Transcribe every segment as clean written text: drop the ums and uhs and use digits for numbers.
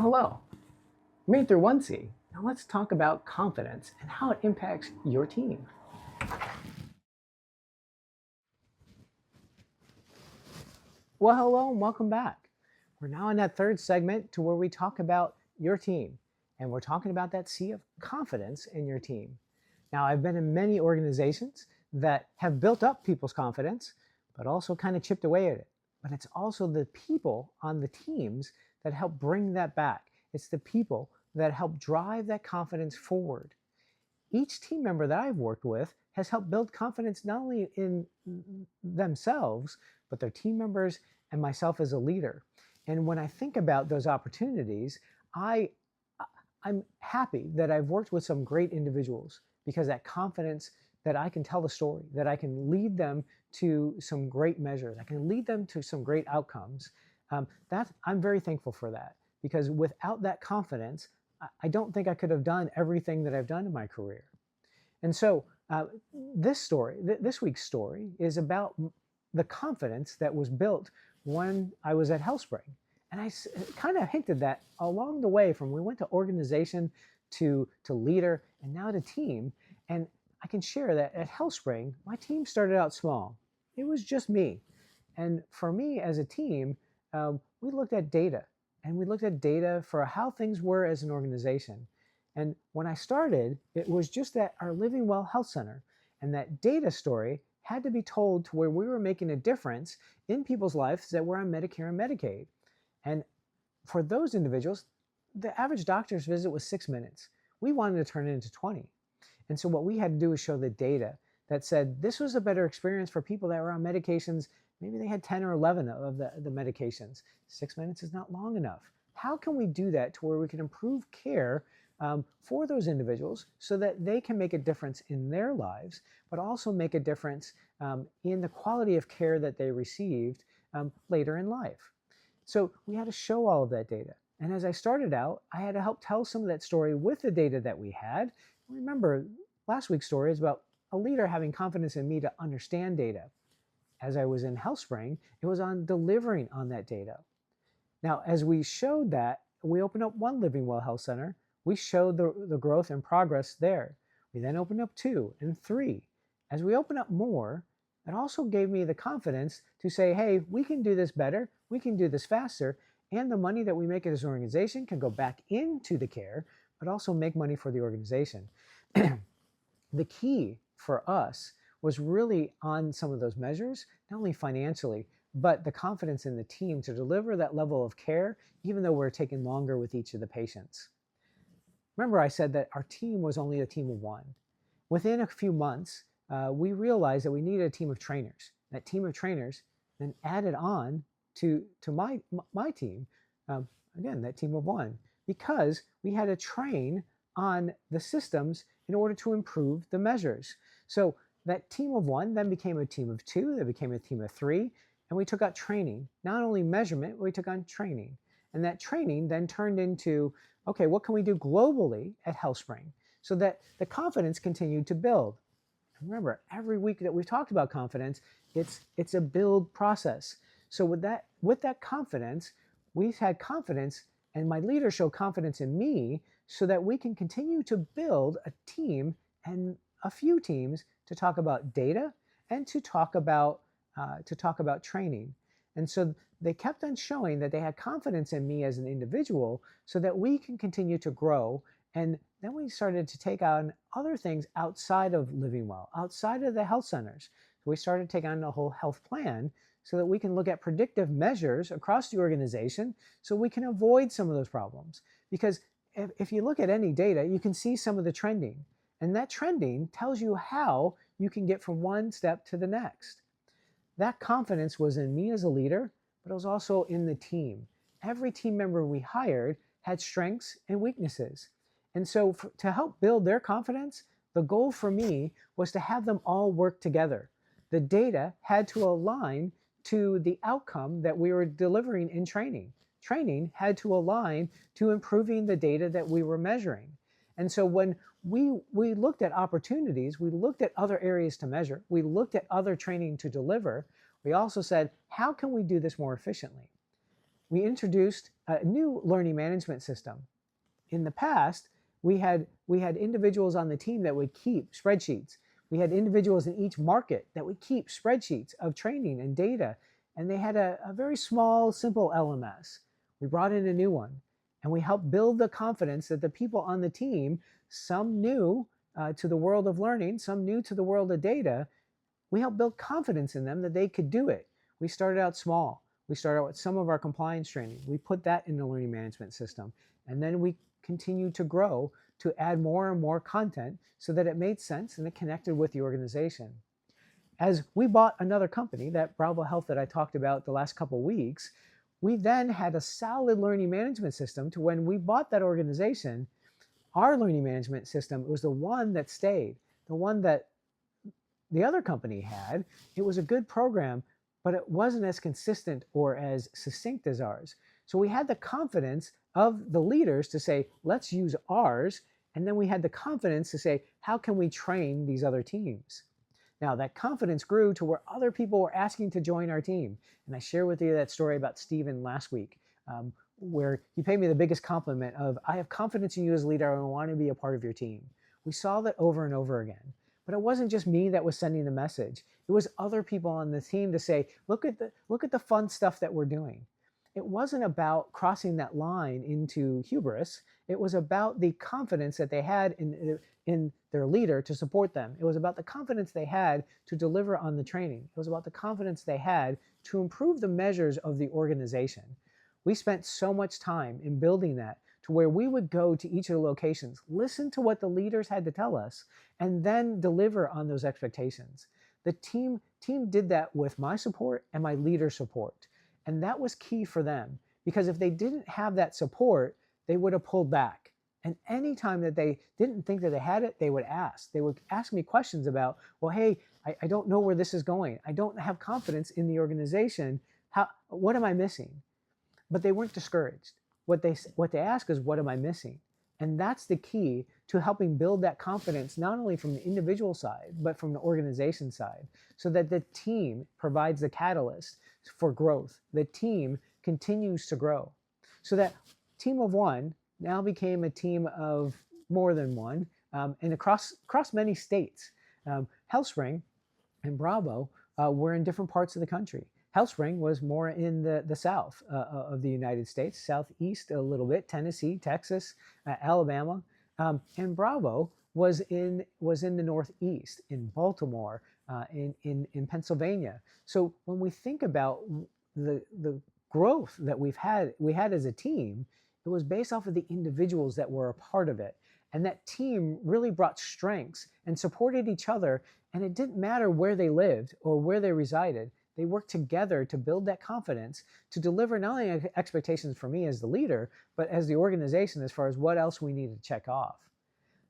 Hello. Made through 1C. Now let's talk about confidence and how it impacts your team. Well, hello and welcome back. We're now in that third segment to where we talk about your team. And we're talking about that C of confidence in your team. Now, I've been in many organizations that have built up people's confidence, but also kind of chipped away at it. But it's also the people on the teams that help bring that back. It's the people that help drive that confidence forward. Each team member that I've worked with has helped build confidence not only in themselves, but their team members and myself as a leader. And when I think about those opportunities, I I'm happy that I've worked with some great individuals because that confidence that I can tell the story, that I can lead them to some great measures, I can lead them to some great outcomes. That I'm very thankful for that because without that confidence, I don't think I could have done everything that I've done in my career. And so this week's story is about the confidence that was built when I was at HealthSpring. And I kind of hinted that along the way from we went to organization to leader and now to team. And I can share that at HealthSpring, my team started out small. It was just me. And for me as a team, we looked at data and we looked at data for how things were as an organization. And when I started, it was just at our Living Well Health Center. And that data story had to be told to where we were making a difference in people's lives that were on Medicare and Medicaid. And for those individuals, the average doctor's visit was 6 minutes. We wanted to turn it into 20. And so what we had to do was show the data that said this was a better experience for people that were on medications. Maybe they had 10 or 11 of the medications. 6 minutes is not long enough. How can we do that to where we can improve care for those individuals so that they can make a difference in their lives, but also make a difference in the quality of care that they received later in life? So we had to show all of that data. And as I started out, I had to help tell some of that story with the data that we had. Remember, last week's story is about a leader having confidence in me to understand data. As I was in HealthSpring, it was on delivering on that data. Now, as we showed that, we opened up one Living Well Health Center. We showed the growth and progress there. We then opened up 2 and 3. As we opened up more, it also gave me the confidence to say, hey, we can do this better, we can do this faster, and the money that we make as an organization can go back into the care, but also make money for the organization. The key for us was really on some of those measures, not only financially, but the confidence in the team to deliver that level of care, even though we're taking longer with each of the patients. Remember, I said that our team was only a team of 1. Within a few months, we realized that we needed a team of trainers. That team of trainers then added on to my team, again, that team of 1, because we had to train on the systems in order to improve the measures. So that team of 1 then became a team of 2, then became a team of 3, and we took out training. Not only measurement, but we took on training. And that training then turned into, okay, what can we do globally at HealthSpring so that the confidence continued to build? And remember, every week that we've talked about confidence, it's a build process. So with that confidence, we've had confidence, and my leaders show confidence in me so that we can continue to build a team and a few teams to talk about data and to talk about training. And so they kept on showing that they had confidence in me as an individual so that we can continue to grow. And then we started to take on other things outside of Living Well, outside of the health centers. So we started to take on a whole health plan so that we can look at predictive measures across the organization so we can avoid some of those problems. Because if you look at any data, you can see some of the trending. And that trending tells you how you can get from one step to the next. That confidence was in me as a leader, but it was also in the team. Every team member we hired had strengths and weaknesses. And so to help build their confidence, the goal for me was to have them all work together. The data had to align to the outcome that we were delivering in training. Training had to align to improving the data that we were measuring. And so when we looked at opportunities, we looked at other areas to measure, we looked at other training to deliver, we also said, how can we do this more efficiently? we introduced a new learning management system. In the past, we had individuals on the team that would keep spreadsheets. We had individuals in each market that would keep spreadsheets of training and data, and they had a very small, simple LMS. We brought in a new one, and we helped build the confidence that the people on the team, some new to the world of learning, some new to the world of data, we helped build confidence in them that they could do it. We started out small. We started out with some of our compliance training. We put that in the learning management system, and then we continued to grow to add more and more content so that it made sense and it connected with the organization. As we bought another company, that Bravo Health that I talked about the last couple of weeks, we then had a solid learning management system to when we bought that organization, our learning management system was the one that stayed, the one that the other company had. It was a good program, but it wasn't as consistent or as succinct as ours. So we had the confidence of the leaders to say, let's use ours. And then we had the confidence to say, how can we train these other teams? Now that confidence grew to where other people were asking to join our team. And I shared with you that story about Stephen last week, where he paid me the biggest compliment of, I have confidence in you as a leader. I want to be a part of your team. We saw that over and over again. But it wasn't just me that was sending the message. It was other people on the team to say, look at the fun stuff that we're doing. It wasn't about crossing that line into hubris. It was about the confidence that they had in their leader to support them. It was about the confidence they had to deliver on the training. It was about the confidence they had to improve the measures of the organization. We spent so much time in building that to where we would go to each of the locations, listen to what the leaders had to tell us, and then deliver on those expectations. The team did that with my support and my leader support. And that was key for them, because if they didn't have that support, they would have pulled back. And anytime that they didn't think that they had it, they would ask. They would ask me questions about, well, hey, I don't know where this is going. I don't have confidence in the organization. What am I missing? But they weren't discouraged. What they ask is, what am I missing? And that's the key to helping build that confidence, not only from the individual side, but from the organization side, so that the team provides the catalyst for growth. The team continues to grow. So that team of one now became a team of more than one, and across many states. HealthSpring and Bravo were in different parts of the country. HealthSpring was more in the south of the United States, southeast a little bit, Tennessee, Texas, Alabama, and Bravo was in the northeast, in Baltimore, in Pennsylvania. So when we think about the growth that we had as a team, it was based off of the individuals that were a part of it. And that team really brought strengths and supported each other. And it didn't matter where they lived or where they resided. They worked together to build that confidence to deliver not only expectations for me as the leader, but as the organization as far as what else we need to check off.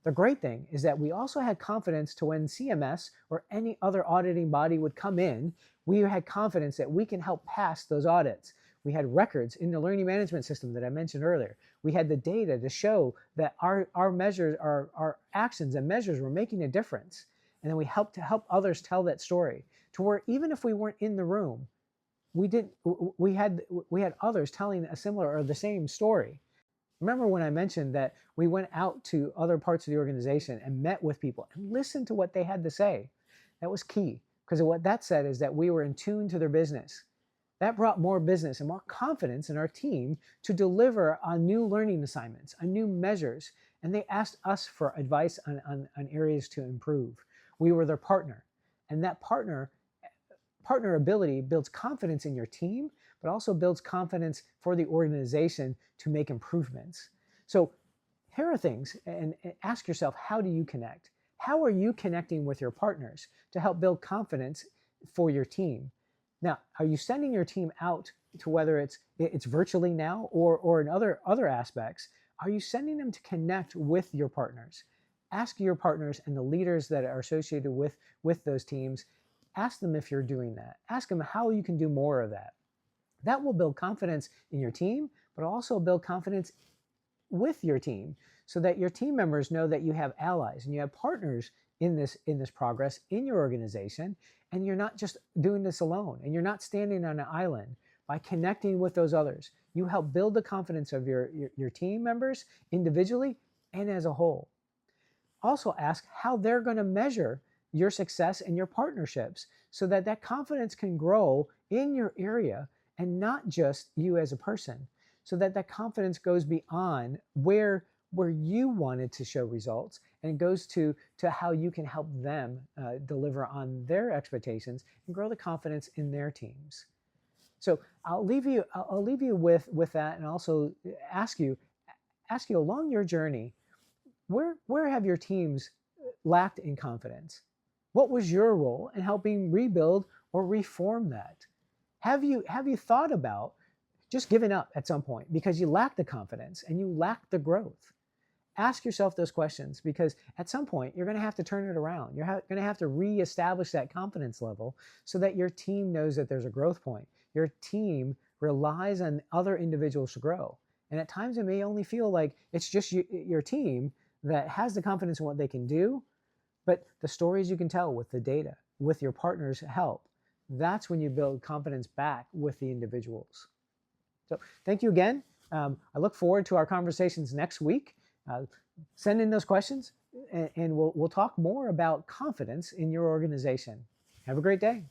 The great thing is that we also had confidence to when CMS or any other auditing body would come in, we had confidence that we can help pass those audits. We had records in the learning management system that I mentioned earlier. We had the data to show that our measures, our actions and measures were making a difference. And then we helped to help others tell that story to where even if we weren't in the room, we had others telling a similar or the same story. Remember when I mentioned that we went out to other parts of the organization and met with people and listened to what they had to say? That was key, because what that said is that we were in tune to their business. That brought more business and more confidence in our team to deliver on new learning assignments, on new measures, and they asked us for advice on areas to improve. We were their partner, and that partner ability builds confidence in your team, but also builds confidence for the organization to make improvements. So here are things, and ask yourself, how do you connect? How are you connecting with your partners to help build confidence for your team? Now, are you sending your team out to whether it's virtually now or in other aspects? Are you sending them to connect with your partners? Ask your partners and the leaders that are associated with those teams, ask them if you're doing that. Ask them how you can do more of that. That will build confidence in your team, but also build confidence with your team so that your team members know that you have allies and you have partners in this progress in your organization, and you're not just doing this alone and you're not standing on an island, by connecting with those others. You help build the confidence of your team members individually and as a whole. Also ask how they're going to measure your success and your partnerships so that that confidence can grow in your area and not just you as a person, so that that confidence goes beyond where you wanted to show results and goes to how you can help them deliver on their expectations and grow the confidence in their teams. So I'll leave you with that, and also ask you along your journey, where have your teams lacked in confidence? What was your role in helping rebuild or reform that? Have you thought about just giving up at some point because you lack the confidence and you lack the growth? Ask yourself those questions, because at some point you're going to have to turn it around. You're going to have to reestablish that confidence level so that your team knows that there's a growth point. Your team relies on other individuals to grow. And at times it may only feel like it's just your team that has the confidence in what they can do, but the stories you can tell with the data, with your partner's help, that's when you build confidence back with the individuals. So thank you again. I look forward to our conversations next week. Send in those questions, and we'll talk more about confidence in your organization. Have a great day.